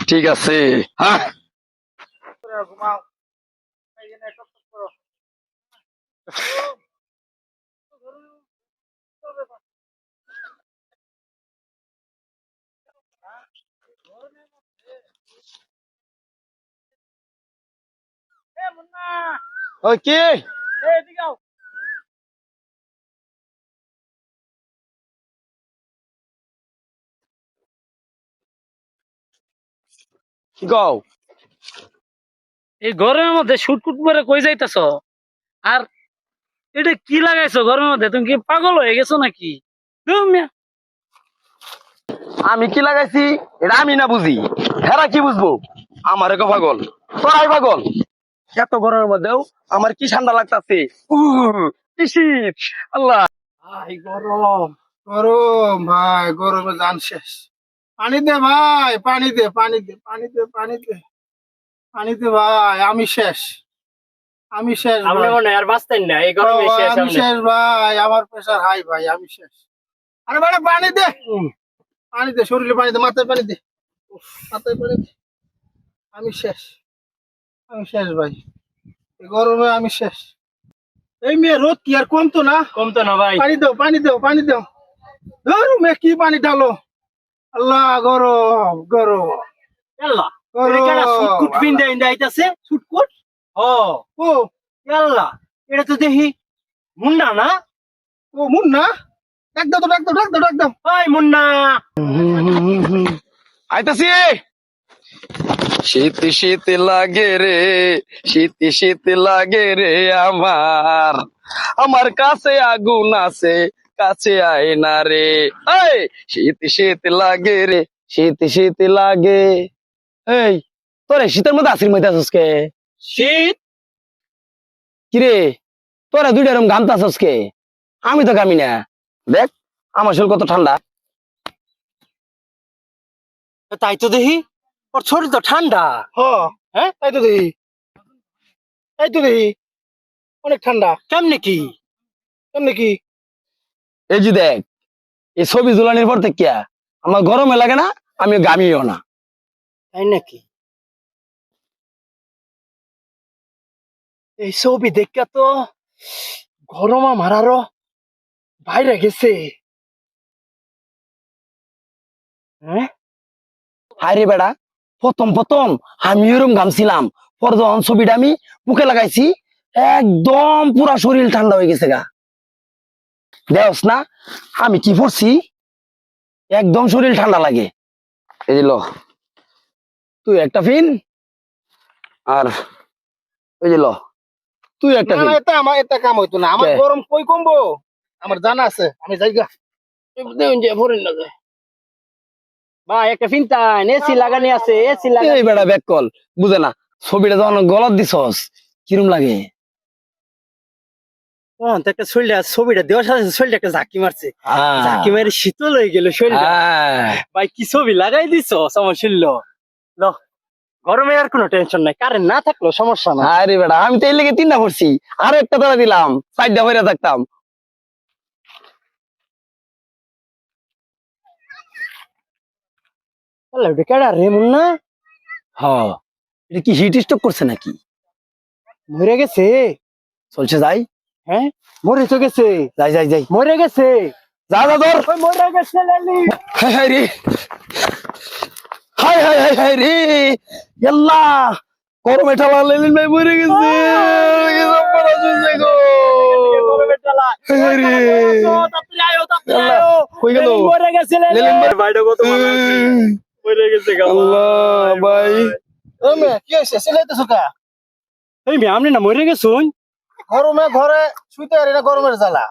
ঠিক আছে। হ্যাঁ ঘুমাও। এই যে টক টক করো। এ মুন্না, ওই কি এদিকে আও। কি কও? এই গরমের মধ্যে শুটকুট পরে কই যাইতেছ? আর এটা কি লাগাইছো গরমের মধ্যে? তুমি কি পাগল হয়ে গেছো নাকি? ধুর মিয়া। আমি কি লাগাইছি এটা আমি না বুঝি, হেরা কি বুঝবো? আমার এক পাগল, তোরাই পাগল। এত গরমের মধ্যেও আমার কি ঠান্ডা লাগতাছে, কি শীত, আল্লাহ। ভাই গরম গরম, ভাই গরমে জান শেষ। পানি দে ভাই, পানি দে, পানি দে, পানি দে, পানি দে, পানি দে ভাই। আমি শেষ, আমি শেষ আপনি ভাই। মনে হয় আর বাঁচতেন না এই ও গরমে ভাই, শেষ আমি আপনি। শেষ ভাই, আমার প্রেশার হাই ভাই, আমি শেষ। আরে ভাই পানি দে, পানি দে, শরীরে পানি দে, মাথায় পানি দে, উফ, মাথায় পানি দে। আমি শেষ, আমি শেষ ভাই, এই গরমে আমি শেষ। এই মেয়ে রোদ কি আর কমতো না? কমতো না ভাই। পানি দাও, পানি দাও, পানি দাও। ধরো মেয়ে কি পানি ঢালো। আল্লাহ গরম গরম আল্লাহ, গরম। এটা কেডা শুটকুট বিন্দা ইন্দা আইতাছে? ছুটকুট ও ও আল্লাহ, এটা তো দেখি মুন্না না? ও মুন্না, ডাক দাও তো, ডাক দাও, ডাক দাও, ডাক দাও। ওই মুন্না। আইতাছি। শীত শীত লাগে রে, শীত শীত লাগে রে আমার, আমার কাছে আগুন আছে, কাছে আয় না রে। এই শীত শীত লাগে রে, শীত শীত লাগে। এই তোরে শীতের মধ্যে আসির মধ্যে আসস কে? শীত? কিরে তোরা দুইটা এরকম ঘামতাছস কে? আমি তো ঘামি না। দেখ আমার শরীর কত ঠান্ডা। তাই তো দেখি ওর শরীর তো ঠান্ডা। হ, হ্যাঁ তাই তো দেখি, তাই তো দেখি অনেক ঠান্ডা। কেমনে কি? কেমনে কি? এই যে দেখ, এই ছবি ঝুলানির পর থেকে আমার গরমে লাগে না, আমি ঘামিও না। তাই নাকি? এই ছবি দেখা তো গরম আমার আরো বাইরে গেছে। হ্যাঁ, হায় রে বেড়া, প্রথম প্রথম আমি এরকম ঘামছিলাম, পর যখন ছবিটা আমি মুখে লাগাইছি একদম পুরা শরীর ঠান্ডা হয়ে গেছে গা। দেখস না আমি কি পড়ছি, একদম শরীর ঠান্ডা লাগে। এই যে ল, তুই একটা ফিন, আর ওই যে ল তুই একটা না ফিন। না, এটা আমার এটা কাম হইতো না, আমার কে? গরম কই কমবো? আমার জানা আছে, আমি যাইগা। ভাই একটা ফিনতান এসি লাগানি আছে, এসি লাগানি। এই বেড়া ব্যাক কল বুঝে না, ছবিটা যখন গলত দিছস কিরম লাগে। তো একটা শরীরটা ছবিটা দেওয়ার সাথে সাথে শরীরটা একটা ঝাঁকি মারছে, ঝাঁকি মারি শীতল হয়ে গেল শরীরটা। ভাই কি ছবি লাগাই দিছ আমার শরীর। ল, গরমে আর কোনো টেনশন নাই, কারেন্ট না থাকলেও সমস্যা না। আরে বেড়া আমি তো এই লেগে তিনটা পড়ছি, আরো একটা তারা দিলাম, চারটা হয়ে থাকতাম। আল্লাহ, ওটা কেডা রে মুন্না? হ, এটা কি হিট স্ট্রোক করছে নাকি? মরে গেছে? চলছে যাই। হ্যাঁ, মরে তো গেছে। যাই যাই যাই, মরে গেছে। যা যা ধর। ওই মরে গেছে লালি। হায় হায় রে, হায় হায় হায় হায় রে, আল্লাহ গরমে ঠালা লেলিন ভাই মরে গেছে। কি সর্বনাশ হইছে গো। গরমের জ্বালা। হায় হায় রে, তাড়াতাড়ি আয়ো, তাড়াতাড়ি আল্লাহ, আয়ো। কই গেল? লেলিন মরে গেছে লেলিন। লেলিন মরে- ভাইটা কত ভালো আছে। মরে গেছে গা আল্লাহ ভাই। ও মেয়ে কি হয়েছে, সিলাইতেছো কা? এই মেয়ে আপনি না মরে গেছুন? গরমে ঘরে শুইতে আর এটা গরমের জ্বালা,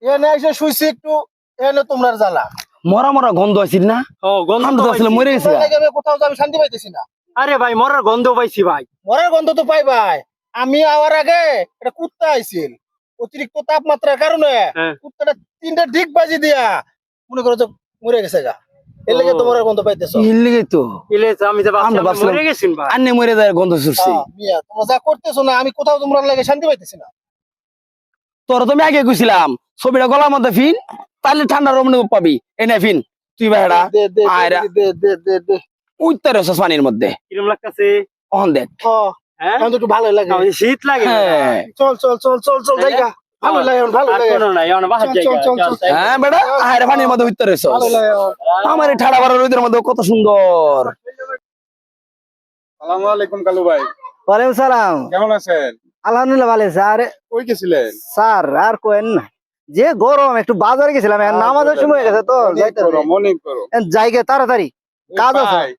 এনে এসে শুইছি একটু, এনে তোমরার জ্বালা। মরা মরা গন্ধ আসিল না, ও গন্ধ আমি তো তো আসলে পাইছি। মরে গেছে তোমরা গা। লাগে আমি কোথাও যাবি শান্তি পাইতেছি না। আরে ভাই মরার গন্ধ পাইছি ভাই। মরার গন্ধ তো পাই ভাই, আমি আওয়ার আগে একটা কুত্তা আইছিল, অতিরিক্ত তাপমাত্রার কারণে হ্যাঁ। কুত্তাটা তিনটা ডিগ বাজি দিয়া মনে করো যে মরে গেছে গা, এর লেগে তো মরার গন্ধ পাইতেছো। ইল লেগে তো ইলে তো আমি তো ভাবছি আমরা আপনি ভাবছিলাম মরে গেছেন ভাই। আন্নে মরে যায় গন্ধ ছুটছি। মিয়া তোমরা যা করতেছো না, আমি কোথাও তোমরা লাগে শান্তি পাইতেছি না। তোর তো আমি আগে গেছিলাম, ছবিটা গলার মধ্যে ফিন, তাহলে ঠান্ডার অনুভব পাবি। এনে ফিন, তুই বেড়া দে দে আয়রা দে দে দে দে উঠতে রয়েছিস পানির মধ্যে কিরম লাগতেছে? অহন দেখ হ্যাঁ এখন তো একটু ভালো লাগে আমার শীত লাগে হ্যাঁ চল চল চল চল চল জায়গা ভালো লাগে এখন, ভালো আর লাগে কোনো নাই এখন বাহার চল, জায়গা চল, চল, চল। হ্যাঁ বেড়া আয়রা পানির মধ্যে উঠতে রয়েছিস ভালো লাগে এখন। আমার এই ঠাড়া বাড়া রোদের মধ্যে কত সুন্দর। সালামু আলাইকুম কালু ভাই, ওয়ালাইকুম সালাম। কেমন আছেন? আলহামদুলিল্লাহ ভালো আছে। আরে কই গেছিলেন? স্যার আর কোয়েন না, যে গরম একটু বাজারে গেছিলাম, এখন নামাজের সময় হয়ে গেছে তো যাইতে হবে। অনেক গরম। যাইগে তাড়াতাড়ি কাজ আছে। ভাই,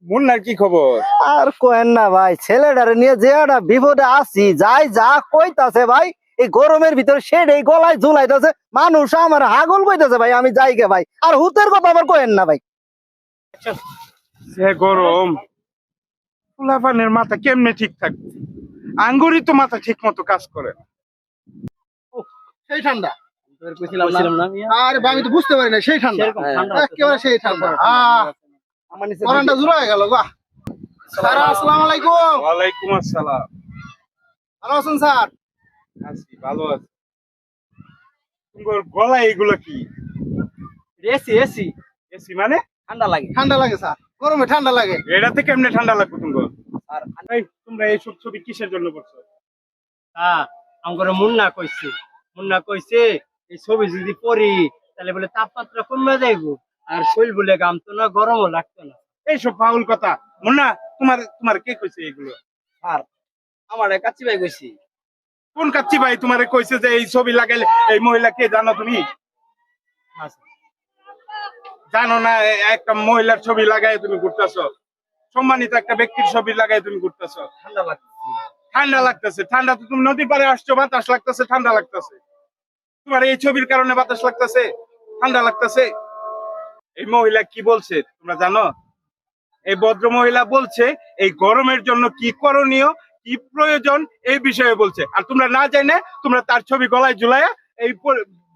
মুন্নার কি খবর? আর কোয়েন না ভাই, ছেলেটারে নিয়ে যে একটা বিপদে আছি, যাই যা কইতাছে ভাই, এই গরমের ভিতরে সেটাই গলায় ঝুলাইতেছে, মানুষ আমার হাগল কইতাছে ভাই, আমি যাইগে ভাই। আর হুতের কথা আবার কোয়েন না ভাই। সে গরম, ফুলাফানের মাথা কেমনে ঠিক থাকবে? আঙ্গুরি তো মাথা ঠিক মতো কাজ করে না। সেই ঠান্ডা বলছিলাম না মিয়া? আরে ভাই আমি তো বুঝতে পারি না, সেই ঠান্ডা সেরকম ঠান্ডা হচ্ছে। একেবারে সেই ঠান্ডা আমার নিচে গরমটা জুড়ে হয়ে গেল বাহ স্যার আসসালামু আলাইকুম। ওয়ালাইকুম আসসালাম। ভালো আছেন স্যার? আছি, ভালো আছি। তোমার গলায় এগুলো কি? এসি এসি এসি মানে? ঠান্ডা লাগে। ঠান্ডা লাগে স্যার, গরমে ঠান্ডা লাগে। এটাতে কেমনে ঠান্ডা লাগবে তোমার? আর এই তোমরা এই সব ছবি কিসের জন্য করছো? হ্যাঁ আমার মুন্না কইছে এই ছবি যদি পড়ি তাহলে বলে তাপমাত্রা কমে যাইবো, আর শরীর বলে গামতো না, গরমও লাগতো না। এইসব ফাউল কথা। মুন্না, তোমার তোমার কে কইছে এগুলো? আমার কাচ্চি ভাই কইছি। কোন কাচ্চি ভাই তোমারে কইছে যে এই ছবি লাগাইলে? এই মহিলা কে জানো তুমি? জানো না? একটা মহিলার ছবি লাগাই তুমি ঘুরতেছো, সম্মানিত একটা ব্যক্তির ছবি লাগাই তুমি ঘুরতেছো। ঠান্ডা লাগছে। ঠান্ডা লাগতেছে? ঠান্ডা তো তুমি নদীর পাড়ে আসছো, বাতাস লাগতেছে, ঠান্ডা লাগতেছে। তোমার এই ছবির কারণে বাতাস লাগতেছে, ঠান্ডা লাগতেছে। এই মহিলা কি বলছে তোমরা জানো? এই ভদ্র মহিলা বলছে এই গরমের জন্য কি করণীয়, কি প্রয়োজন এই বিষয়ে বলছে। আর তোমরা না জানে তোমরা তার ছবি গলায় ঝুলাইয়া এই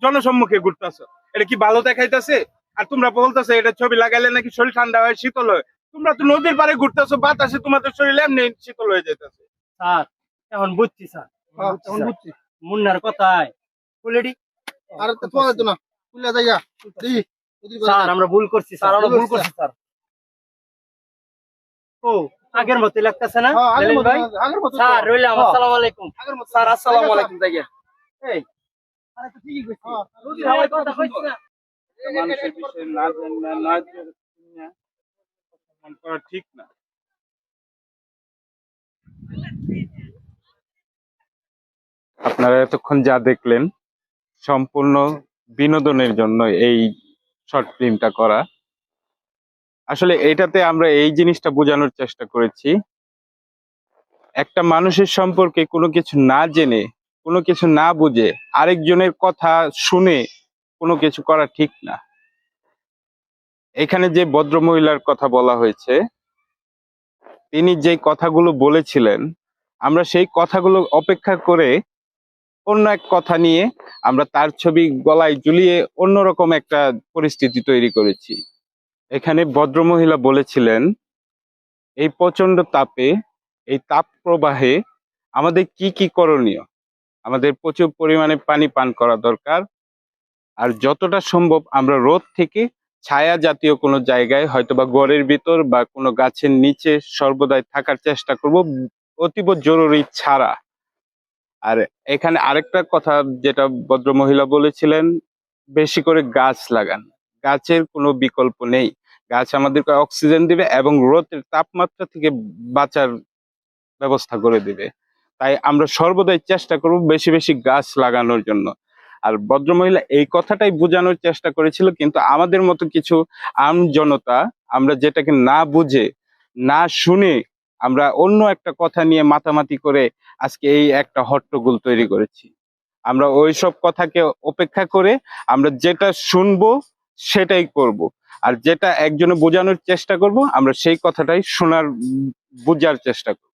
জনসম্মুখে ঘুরতেছো। এটা কি ভালো দেখাইতেছে? আর তোমরা বলতেছো এটা ছবি লাগাইলে নাকি শরীর ঠান্ডা হয়, শীতল হয়। তোমরা তো নদীর পাড়ে ঘুরতেছো, বাতাসে তোমাদের শরীর এমনি শীতল হয়ে যেতেছে। স্যার এখন বুঝছি স্যার, এখন বুঝছি। মুন্নার কথায় অলরেডি। আরে তো তোলা তো না, খুলে জায়গা দি স্যার আমরা ভুল করছি স্যার, আমরা ভুল করছি স্যার। ও আগের মতো লাগতেছে না? আগের মতো ভাই আগের মতো স্যার রইলাম, আসসালামু আলাইকুম। আগের মতো স্যার আসসালামু আলাইকুম। এই আরে তো ঠিকই কইছি, নদীর হাওয়ায় কথা কইছি না। মানুষের বিষয়ে না জানা, না জেনে সম্মান করা ঠিক না। আপনারা এতক্ষণ যা দেখলেন সম্পূর্ণ বিনোদনের জন্য এই শর্ট ফিল্মটা করা। আসলে এইটাতে আমরা এই জিনিসটা বোঝানোর চেষ্টা করেছি, একটা মানুষের সম্পর্কে কোনো কিছু না জেনে, কোনো কিছু না বুঝে, আরেকজনের কথা শুনে কোনো কিছু করা ঠিক না। এখানে যে ভদ্র মহিলার কথা বলা হয়েছে, তিনি যে কথাগুলো বলেছিলেন, আমরা সেই কথাগুলো অপেক্ষা করে অন্য এক কথা নিয়ে আমরা তার ছবি গলায় ঝুলিয়ে অন্যরকম একটা পরিস্থিতি তৈরি করেছি। এখানে ভদ্র মহিলা বলেছিলেন এই প্রচন্ড তাপে, এই তাপ প্রবাহে আমাদের কি কি করণীয়। আমাদের প্রচুর পরিমাণে পানি পান করা দরকার, আর যতটা সম্ভব আমরা রোদ থেকে ছায়া জাতীয় কোনো জায়গায়, হয়তোবা ঘরের ভিতর বা কোনো গাছের নিচে সর্বদাই থাকার চেষ্টা করব, অতীব জরুরি ছাড়া। আর এখানে আরেকটা কথা যেটা ভদ্র মহিলা বলেছিলেন, বেশি করে গাছ লাগান। গাছের কোনো বিকল্প নেই, গাছ আমাদেরকে অক্সিজেন দিবে এবং রোদের তাপমাত্রা থেকে বাঁচার ব্যবস্থা করে দিবে। তাই আমরা সর্বদাই চেষ্টা করব বেশি বেশি গাছ লাগানোর জন্য। আর ভদ্রমহিলা এই কথাটাই বোঝানোর চেষ্টা করেছিল, কিন্তু আমাদের মতো কিছু আম জনতা, আমরা যেটাকে না বুঝে না শুনে আমরা অন্য একটা কথা নিয়ে মাতামাতি করে আজকে এই একটা হট্টগোল তৈরি করেছি। আমরা ওইসব কথাকে উপেক্ষা করে আমরা যেটা শুনবো সেটাই করব, আর যেটা একজনে বোঝানোর চেষ্টা করব আমরা সেই কথাটাই শোনার, বোঝার চেষ্টা করব।